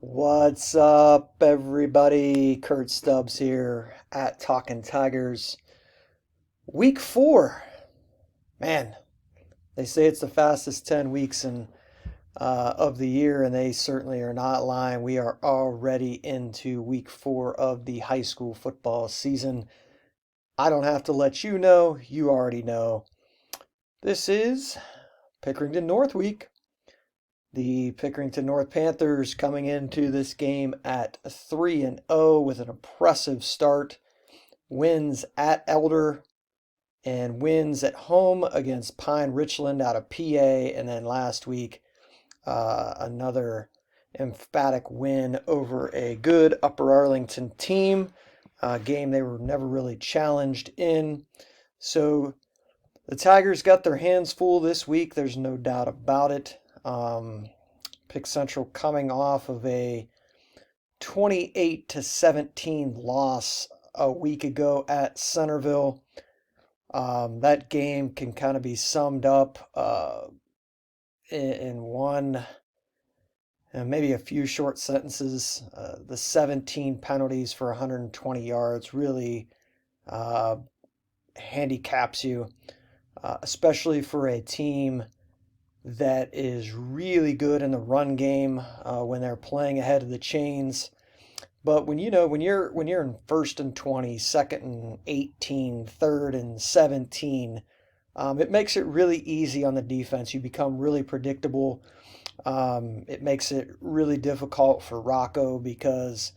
What's up, everybody? Kurt Stubbs here at Talkin Tigers. Week 4. Man, they say it's the fastest 10 weeks of the year, and they certainly are not lying. We are already into week 4 of the high school football season. I don't have to let you know, you already know. This is Pickerington North week. The Pickerington North Panthers coming into this game at 3-0 with an impressive start. Wins at Elder and wins at home against Pine Richland out of PA. And then last week, another emphatic win over a good Upper Arlington team, a game they were never really challenged in. So the Tigers got their hands full this week. There's no doubt about it. Pick Central coming off of a 28-17 loss a week ago at Centerville. That game can kind of be summed up in one, maybe a few short sentences. The 17 penalties for 120 yards really handicaps you, especially for a team that is really good in the run game when they're playing ahead of the chains. But when you're in first and 20, second and 18, third and 17, it makes it really easy on the defense. You become really predictable. It makes it really difficult for Rocco because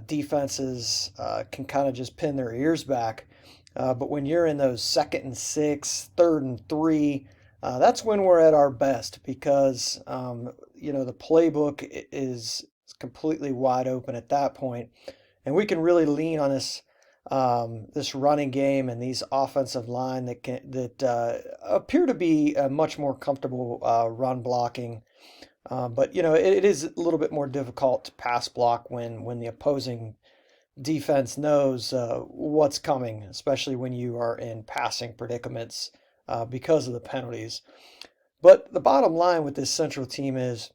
defenses can kind of just pin their ears back. But when you're in those second and 6, third and 3, that's when we're at our best because the playbook is completely wide open at that point, and we can really lean on this running game and these offensive line that appear to be much more comfortable run blocking. But it is a little bit more difficult to pass block when the opposing defense knows what's coming, especially when you are in passing predicaments because of the penalties. But the bottom line with this Central team is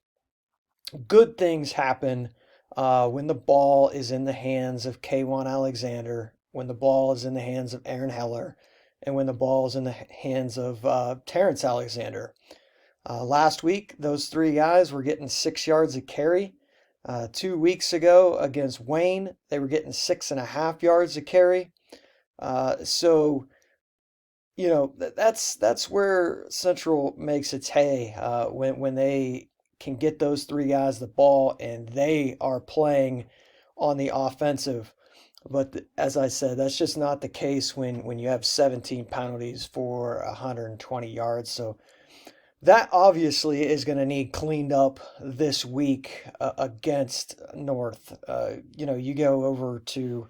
good things happen when the ball is in the hands of K1 Alexander, when the ball is in the hands of Aaron Heller, and when the ball is in the hands of Terrence Alexander. Last week, those three guys were getting 6 yards a carry. 2 weeks ago against Wayne, they were getting 6.5 yards a carry. So that's where Central makes its hay when they can get those three guys the ball and they are playing on the offensive. But as I said, that's just not the case when you have 17 penalties for 120 yards. So that obviously is going to need cleaned up this week against North. You go over to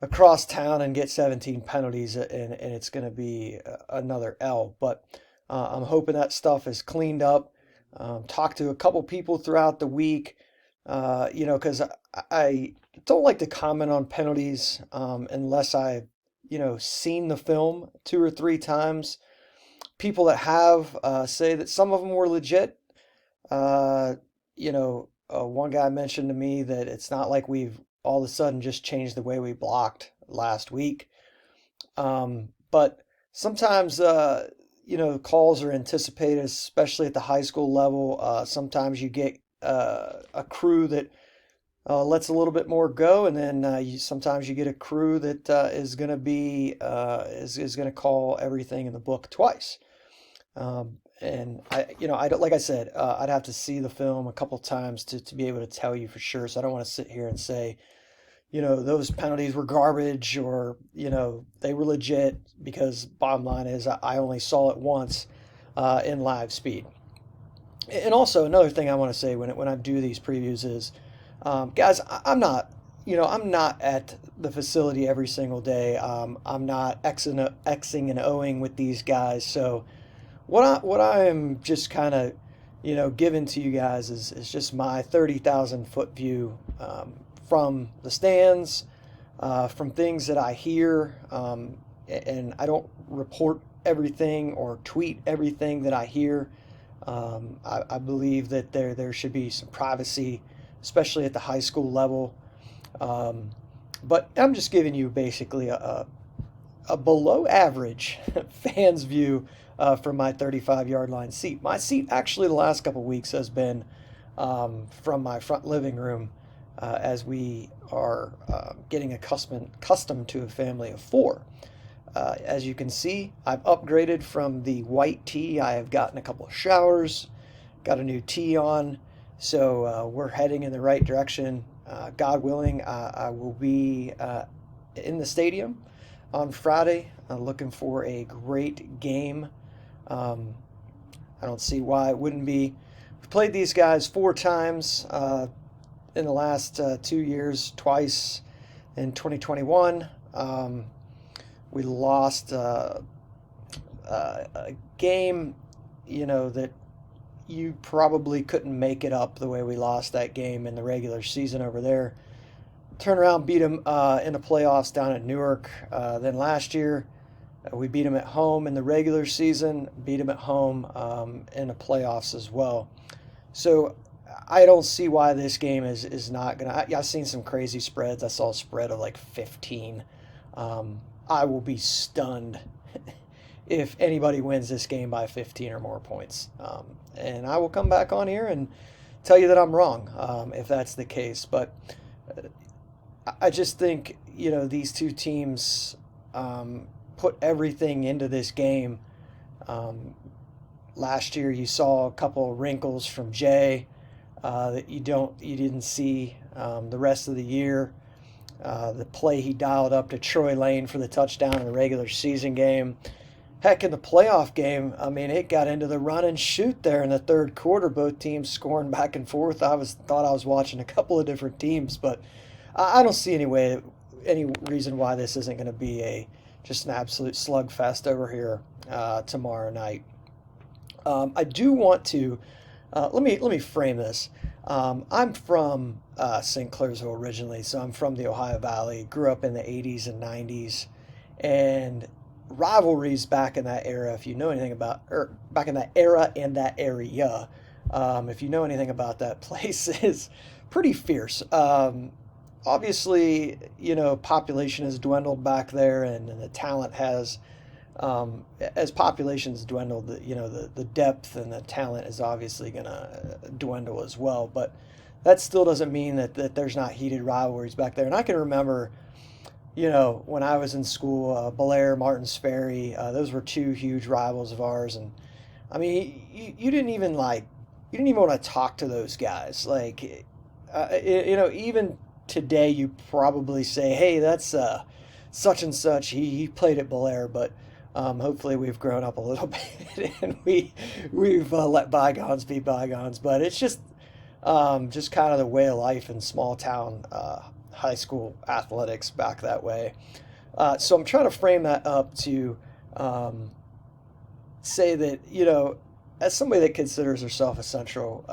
across town and get 17 penalties, and it's going to be another L. But I'm hoping that stuff is cleaned up. Talked to a couple people throughout the week, because I don't like to comment on penalties unless I've, seen the film 2 or 3 times. People that have say that some of them were legit. One guy mentioned to me that it's not like we've all of a sudden just changed the way we blocked last week. But sometimes, calls are anticipated, especially at the high school level. Sometimes you get a crew that lets a little bit more go, and then sometimes you get a crew that is going to be is going to call everything in the book twice. And I don't, like I said, I'd have to see the film a couple times to be able to tell you for sure. So I don't want to sit here and say, those penalties were garbage or, they were legit because bottom line is I only saw it once in live speed. And also another thing I want to say when I do these previews is, guys, I'm not at the facility every single day. I'm not Xing and Oing with these guys. So what I am just kind of, giving to you guys is just my 30,000 foot view from the stands, from things that I hear, and I don't report everything or tweet everything that I hear. I believe that there should be some privacy especially at the high school level. Um, but I'm just giving you basically a below average fan's view from my 35-yard line seat. My seat actually the last couple weeks has been from my front living room as we are getting accustomed to a family of four. As you can see, I've upgraded from the white tee. I have gotten a couple of showers, got a new tee on, so we're heading in the right direction. God willing, I will be in the stadium on Friday, looking for a great game. I don't see why it wouldn't be. We've played these guys 4 times in the last 2 years, twice in 2021. We lost a game, that you probably couldn't make it up the way we lost that game in the regular season over there. Turn around, beat them in the playoffs down at Newark. Then last year, we beat them at home in the regular season, beat them at home in the playoffs as well. So I don't see why this game is not going to. I've seen some crazy spreads. I saw a spread of like 15. I will be stunned if anybody wins this game by 15 or more points. And I will come back on here and tell you that I'm wrong if that's the case. But I just think, these two teams put everything into this game. Last year you saw a couple of wrinkles from Jay that you didn't see the rest of the year. The play he dialed up to Troy Lane for the touchdown in the regular season game. Heck, in the playoff game, it got into the run and shoot there in the third quarter. Both teams scoring back and forth. Thought I was watching a couple of different teams, but I don't see any reason why this isn't going to be just an absolute slugfest over here tomorrow night. I do want to let me frame this. I'm from St. Clairsville originally, so I'm from the Ohio Valley. Grew up in the 80s and 90s, and rivalries back in that era. If you know anything about, or back in that era and that area, if you know anything about that place, is pretty fierce. Obviously, population has dwindled back there, and the talent has. As populations dwindle, the depth and the talent is obviously going to dwindle as well. But that still doesn't mean that there's not heated rivalries back there. And I can remember, when I was in school, Belair, Martins Ferry, those were two huge rivals of ours. And you didn't even want to talk to those guys. Like, even today, you probably say, "Hey, that's such and such. He played at Belair," but hopefully we've grown up a little bit and we've let bygones be bygones. But it's just kind of the way of life in small town high school athletics back that way. So I'm trying to frame that up to say that, as somebody that considers herself a Central,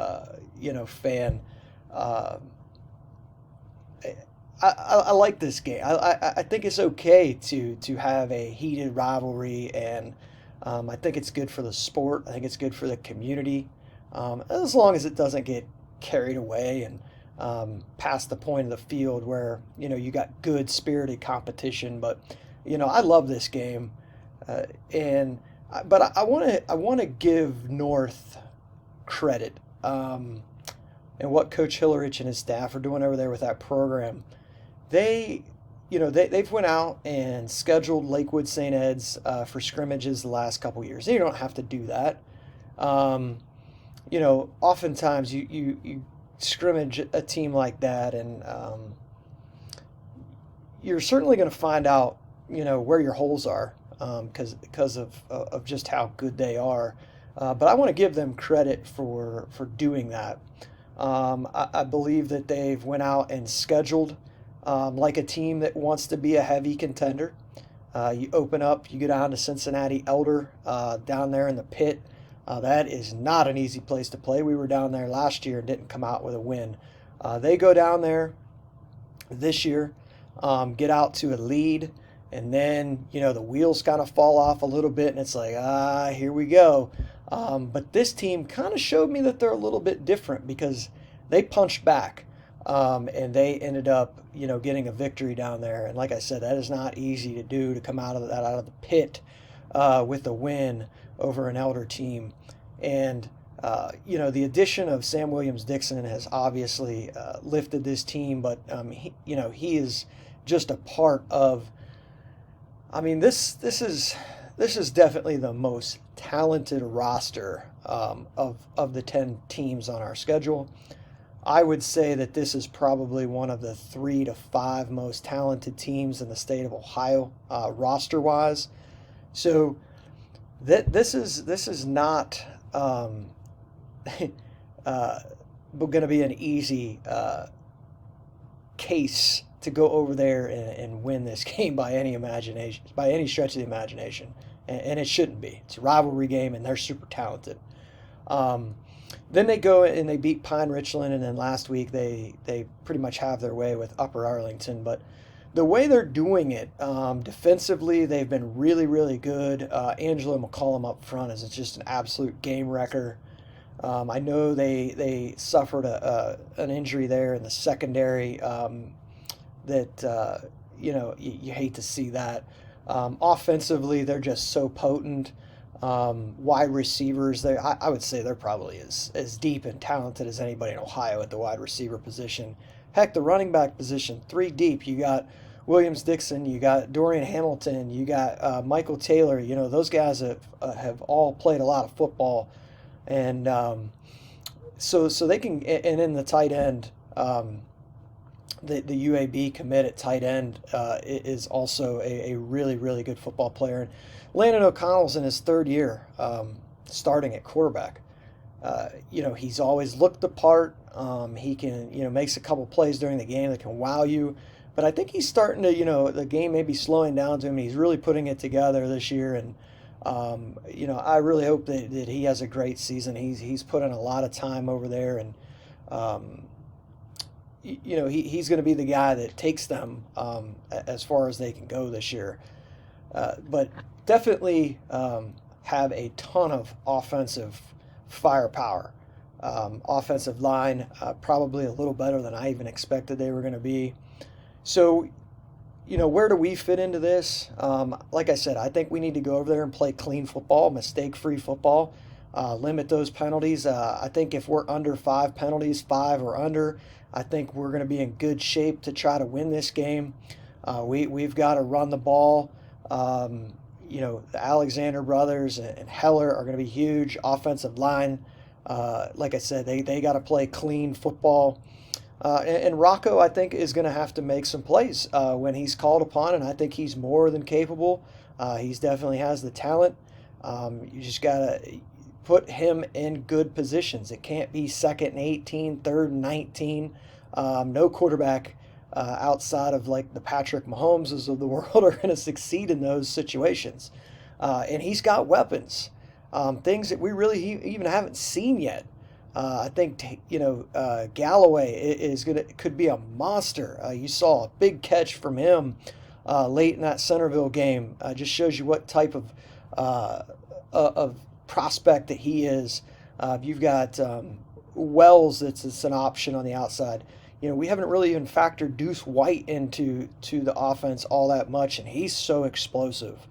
fan, I like this game. I think it's okay to have a heated rivalry, and I think it's good for the sport. I think it's good for the community, as long as it doesn't get carried away and past the point of the field where you got good spirited competition. But I love this game, but I want to give North credit and what Coach Hillerich and his staff are doing over there with that program. They've went out and scheduled Lakewood St. Ed's for scrimmages the last couple years. You don't have to do that. Oftentimes you scrimmage a team like that, and you're certainly going to find out where your holes are because of just how good they are. But I want to give them credit for doing that. I believe that they've went out and scheduled like a team that wants to be a heavy contender. You open up, you go down to Cincinnati Elder down there in the pit. That is not an easy place to play. We were down there last year and didn't come out with a win. They go down there this year, get out to a lead, and then, the wheels kind of fall off a little bit, and it's like, here we go. But this team kind of showed me that they're a little bit different because they punched back. and they ended up, getting a victory down there. And like I said, that is not easy to do, to come out of that, out of the pit, with a win over an Elder team. And the addition of Sam Williams-Dixon has obviously lifted this team, but he is just a part of. I mean, this is definitely the most talented roster, of the 10 teams on our schedule. I would say that this is probably one of the 3 to 5 most talented teams in the state of Ohio, roster-wise. So this is not, going to be an easy case to go over there and win this game by any imagination, by any stretch of the imagination, and it shouldn't be. It's a rivalry game, and they're super talented. Um, then they go and they beat Pine Richland, and then last week they pretty much have their way with Upper Arlington. But the way they're doing it, defensively, they've been really, really good. Angelo McCollum up front is just an absolute game wrecker. I know they suffered an injury there in the secondary, that you hate to see that. Offensively, they're just so potent. Wide receivers, I would say they're probably as deep and talented as anybody in Ohio at the wide receiver position. Heck, the running back position, 3 deep. You got Williams Dixon, you got Dorian Hamilton, you got Michael Taylor. Those guys have all played a lot of football, and so they can. And in the tight end, the UAB commit at tight end is also a really, really good football player. And Landon O'Connell's in his 3rd year, starting at quarterback. He's always looked the part. He can, makes a couple plays during the game that can wow you. But I think he's starting to, the game may be slowing down to him. He's really putting it together this year. And, I really hope that he has a great season. He's put in a lot of time over there. And, he's going to be the guy that takes them, as far as they can go this year. But definitely have a ton of offensive firepower. Offensive line, probably a little better than I even expected they were going to be. So, where do we fit into this? Like I said, I think we need to go over there and play clean football, mistake-free football, limit those penalties. I think if we're under 5 penalties, 5 or under, I think we're going to be in good shape to try to win this game. We've got to run the ball. The Alexander brothers and Heller are going to be huge. Offensive line, like I said, they got to play clean football. And Rocco, I think, is going to have to make some plays when he's called upon, and I think he's more than capable. He's definitely has the talent. You just got to put him in good positions. It can't be 2nd and 18, 3rd and 19. No quarterback outside of like the Patrick Mahomeses of the world are going to succeed in those situations. And he's got weapons, things that we really even haven't seen yet. I think Galloway could be a monster. You saw a big catch from him late in that Centerville game. Just shows you what type of prospect that he is. You've got Wells that's an option on the outside. We haven't really even factored Deuce White into the offense all that much, and he's so explosive.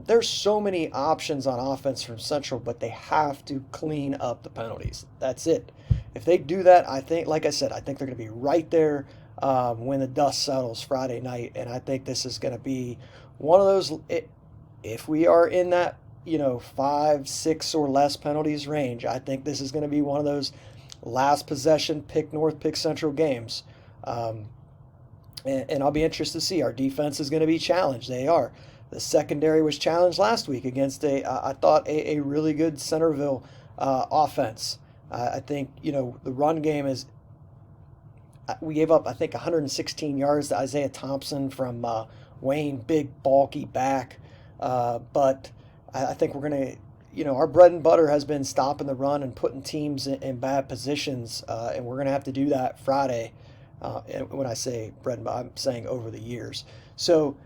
There's so many options on offense from Central, but they have to clean up the penalties. That's it. If they do that, I think, like I said, I think they're going to be right there when the dust settles Friday night, and I think this is going to be one of those. If we are in that 5, 6 or less penalties range, I think this is going to be one of those last possession pick North, pick Central games. And I'll be interested to see. Our defense is going to be challenged. They are. The secondary was challenged last week against I thought, a really good Centerville offense. I think, the run game is, we gave up, I think, 116 yards to Isaiah Thompson from Wayne, big, bulky back. But I think we're going to, our bread and butter has been stopping the run and putting teams in bad positions, and we're going to have to do that Friday. And when I say bread and butter, I'm saying over the years. So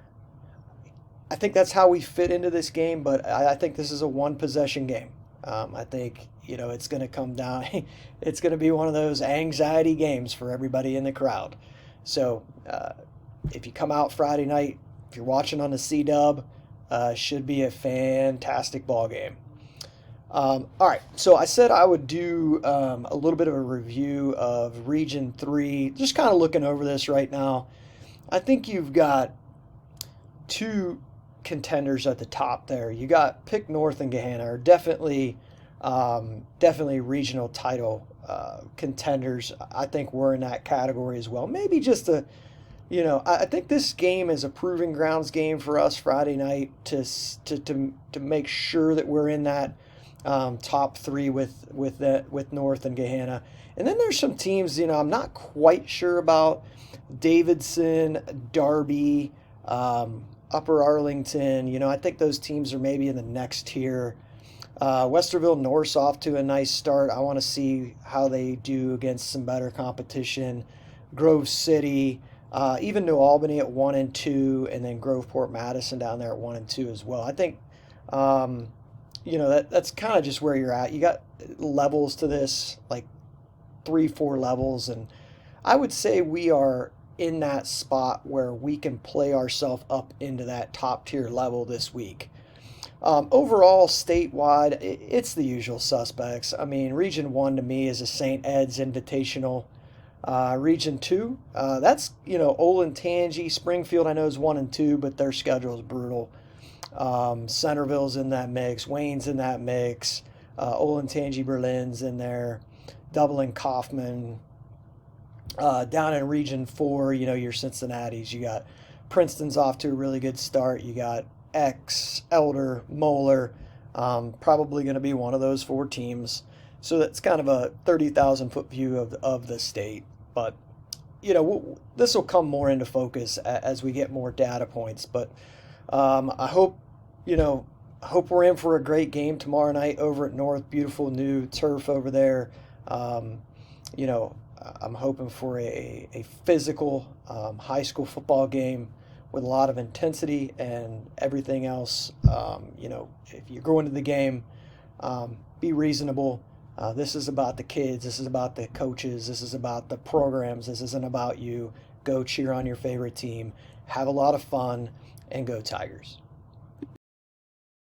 I think that's how we fit into this game, but I think this is a one-possession game. I think, it's going to come down. It's going to be one of those anxiety games for everybody in the crowd. So if you come out Friday night, if you're watching on the C-Dub, should be a fantastic ball game. All right, so I said I would do a little bit of a review of Region 3, just kind of looking over this right now. I think you've got two contenders at the top there. You got Pick North and Gahanna are definitely regional title contenders. I think we're in that category as well. Maybe just I think this game is a proving grounds game for us Friday night to make sure that we're in that top three with North and Gahanna. And then there's some teams, I'm not quite sure about. Davidson, Darby, Upper Arlington. I think those teams are maybe in the next tier. Westerville North's off to a nice start. I want to see how they do against some better competition. Grove City, even New Albany at 1 and 2, and then Groveport Madison down there at 1 and 2 as well. I think that's kind of just where you're at. You got levels to this, like 3-4 levels, and I would say we are in that spot where we can play ourselves up into that top tier level this week. Overall, statewide, it's the usual suspects. I mean, Region 1 to me is a St. Ed's Invitational. Region 2, that's, Olentangy. Springfield, I know, is 1 and 2, but their schedule is brutal. Centerville's in that mix. Wayne's in that mix. Olentangy Berlin's in there. Dublin Kaufman. Down in Region 4, your Cincinnati's. You got Princeton's off to a really good start. You got X, Elder, Moeller, probably going to be one of those 4 teams. So that's kind of a 30,000-foot view of the state. But, this will come more into focus as we get more data points. But I hope we're in for a great game tomorrow night over at North. Beautiful new turf over there. I'm hoping for a physical high school football game with a lot of intensity and everything else. If you're going to the game, be reasonable. This is about the kids. This is about the coaches. This is about the programs. This isn't about you. Go cheer on your favorite team. Have a lot of fun and go Tigers.